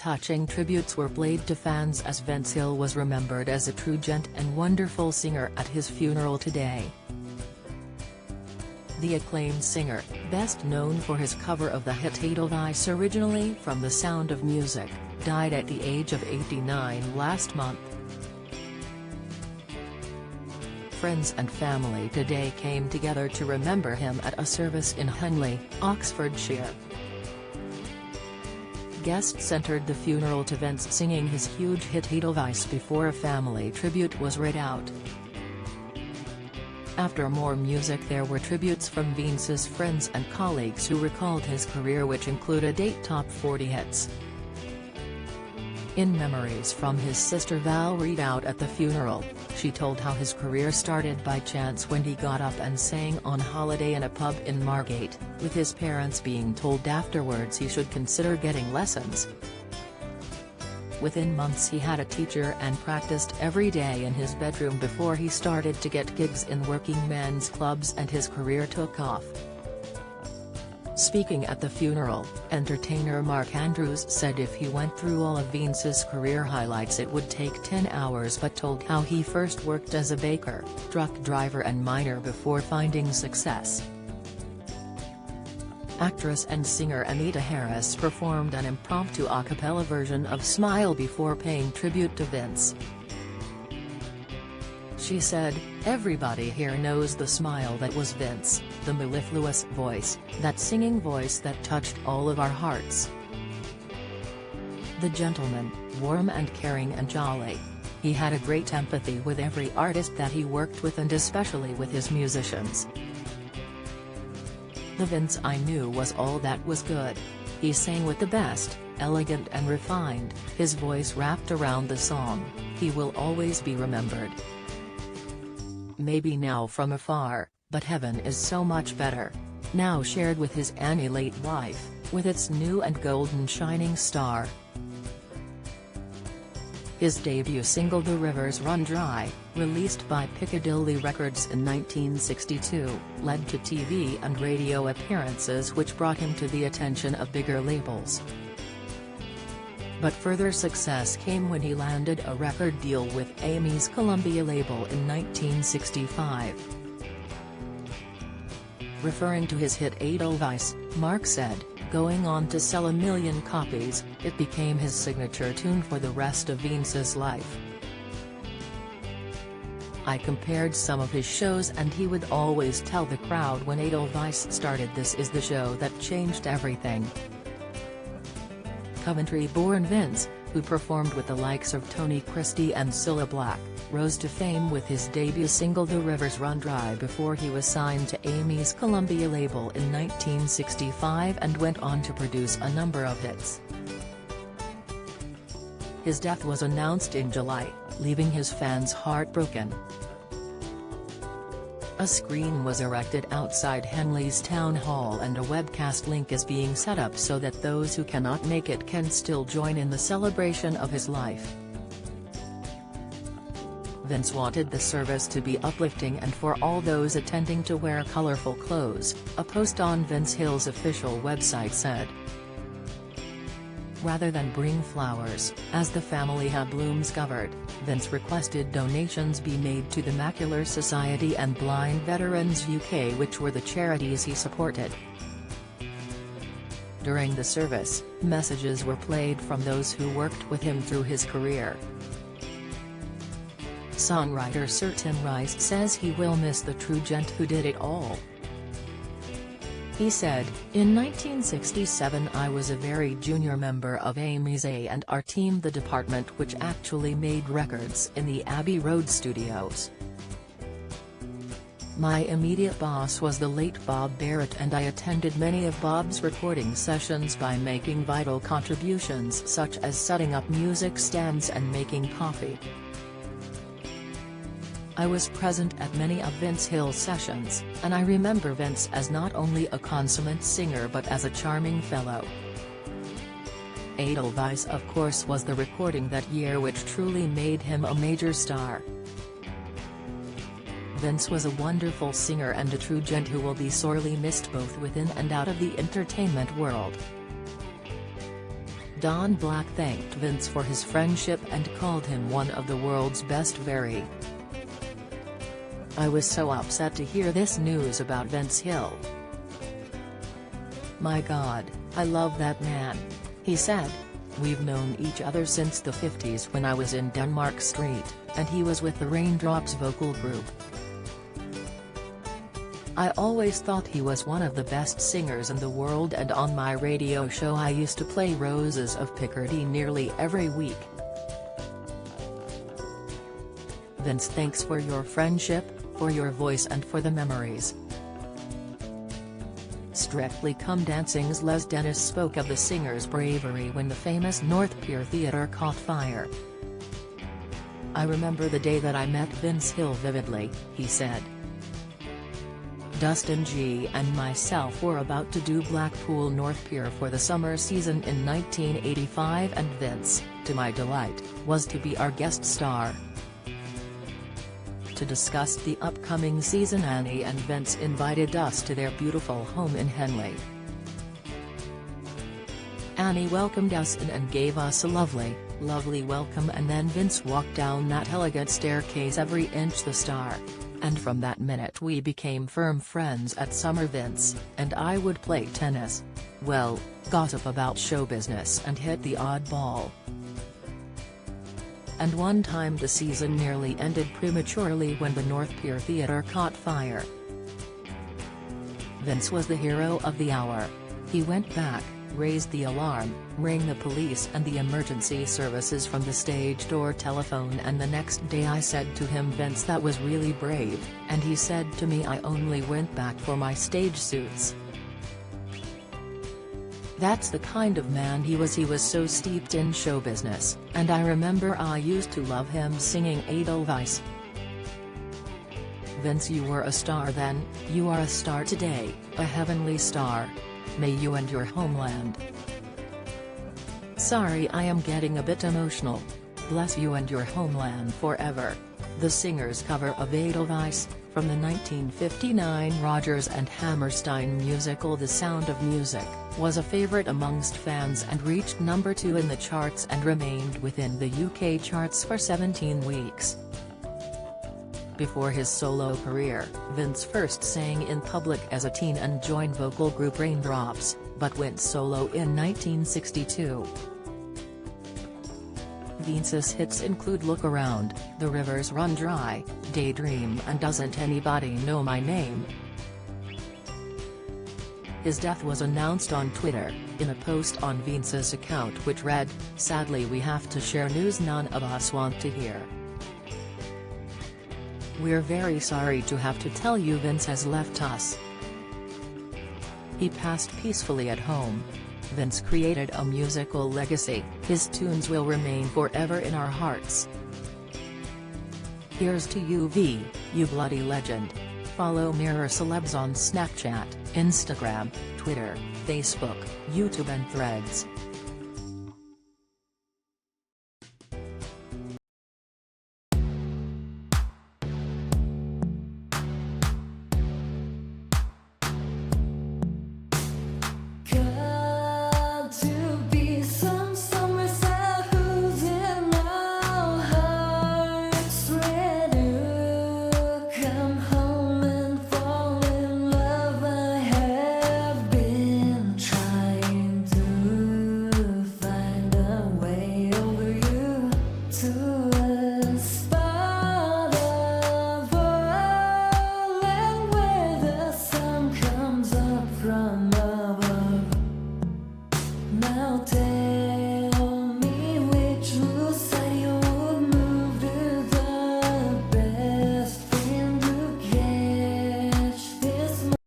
touching tributes were played to fans as Vince Hill was remembered as a true gent and wonderful singer at his funeral today. The acclaimed singer, best known for his cover of the hit Edelweiss originally from The Sound of Music, died at the age of 89 last month. Friends and family today came together to remember him at a service in Henley, Oxfordshire. Guests entered the funeral to Vince singing his huge hit Edelweiss before a family tribute was read out. After more music, there were tributes from Vince's friends and colleagues who recalled his career, which included 8 top 40 hits. In memories from his sister Val read out at the funeral, she told how his career started by chance when he got up and sang on holiday in a pub in Margate, with his parents being told afterwards he should consider getting lessons. Within months he had a teacher and practiced every day in his bedroom before he started to get gigs in working men's clubs and his career took off. Speaking at the funeral, entertainer Mark Andrews said if he went through all of Vince's career highlights it would take 10 hours, but told how he first worked as a baker, truck driver and miner before finding success. Actress and singer Anita Harris performed an impromptu a cappella version of Smile before paying tribute to Vince. She said, "Everybody here knows the smile that was Vince, the mellifluous voice, that singing voice that touched all of our hearts. The gentleman, warm and caring and jolly. He had a great empathy with every artist that he worked with and especially with his musicians. The Vince I knew was all that was good. He sang with the best, elegant and refined, his voice wrapped around the song. He will always be remembered. Maybe now from afar, but heaven is so much better." Now shared with his Annie late wife, with its new and golden shining star. His debut single The Rivers Run Dry, released by Piccadilly Records in 1962, led to TV and radio appearances which brought him to the attention of bigger labels. But further success came when he landed a record deal with Amy's Columbia label in 1965. Referring to his hit Edelweiss, Mark said, "Going on to sell 1 million copies, it became his signature tune for the rest of Vince's life. I compared some of his shows and he would always tell the crowd when Edelweiss started, this is the show that changed everything." Coventry-born Vince, who performed with the likes of Tony Christie and Cilla Black, rose to fame with his debut single The Rivers Run Dry before he was signed to Amy's Columbia label in 1965 and went on to produce a number of hits. His death was announced in July, leaving his fans heartbroken. A screen was erected outside Henley's Town Hall and a webcast link is being set up so that those who cannot make it can still join in the celebration of his life. Vince wanted the service to be uplifting and for all those attending to wear colorful clothes, a post on Vince Hill's official website said. Rather than bring flowers, as the family had blooms covered, Vince requested donations be made to the Macular Society and Blind Veterans UK, which were the charities he supported. During the service, messages were played from those who worked with him through his career. Songwriter Sir Tim Rice says he will miss the true gent who did it all. He said, "In 1967 I was a very junior member of Amy's A&R team, the department which actually made records in the Abbey Road studios. My immediate boss was the late Bob Barrett and I attended many of Bob's recording sessions by making vital contributions such as setting up music stands and making coffee. I was present at many of Vince Hill's sessions, and I remember Vince as not only a consummate singer but as a charming fellow." Edelweiss of course was the recording that year which truly made him a major star. Vince was a wonderful singer and a true gent who will be sorely missed both within and out of the entertainment world. Don Black thanked Vince for his friendship and called him one of the world's best. I was so upset to hear this news about Vince Hill. My God, I love that man," he said. "We've known each other since the 50s when I was in Denmark Street, and he was with the Raindrops vocal group. I always thought he was one of the best singers in the world, and on my radio show I used to play Roses of Picardy nearly every week. Vince, thanks for your friendship, for your voice and for the memories." Strictly Come Dancing's Les Dennis spoke of the singer's bravery when the famous North Pier Theatre caught fire. "I remember the day that I met Vince Hill vividly," he said. "Dustin G and myself were about to do Blackpool North Pier for the summer season in 1985, and Vince, to my delight, was to be our guest star. To discuss the upcoming season, Annie and Vince invited us to their beautiful home in Henley. Annie welcomed us in and gave us a lovely welcome, and then Vince walked down that elegant staircase every inch the star. And from that minute we became firm friends at summer. Vince and I would play tennis. Well, gossip about show business and hit the odd ball. And one time the season nearly ended prematurely when the North Pier Theatre caught fire. Vince was the hero of the hour. He went back, raised the alarm, rang the police and the emergency services from the stage door telephone, and the next day I said to him, 'Vince, that was really brave,' and he said to me, 'I only went back for my stage suits.' That's the kind of man he was. He was so steeped in show business, and I remember I used to love him singing Edelweiss. Vince, you were a star then, you are a star today, a heavenly star. May you and your homeland." Sorry, I am getting a bit emotional. Bless you and your homeland forever. The singer's cover of Edelweiss, from the 1959 Rodgers and Hammerstein musical The Sound of Music, was a favorite amongst fans and reached number 2 in the charts and remained within the UK charts for 17 weeks. Before his solo career, Vince first sang in public as a teen and joined vocal group Raindrops, but went solo in 1962. Vince's hits include Look Around, The Rivers Run Dry, Daydream and Doesn't Anybody Know My Name. His death was announced on Twitter, in a post on Vince's account which read, "Sadly, we have to share news none of us want to hear. We're very sorry to have to tell you Vince has left us. He passed peacefully at home. Vince created a musical legacy, his tunes will remain forever in our hearts. Here's to you, V, you bloody legend." Follow Mirror Celebs on Snapchat, Instagram, Twitter, Facebook, YouTube and Threads.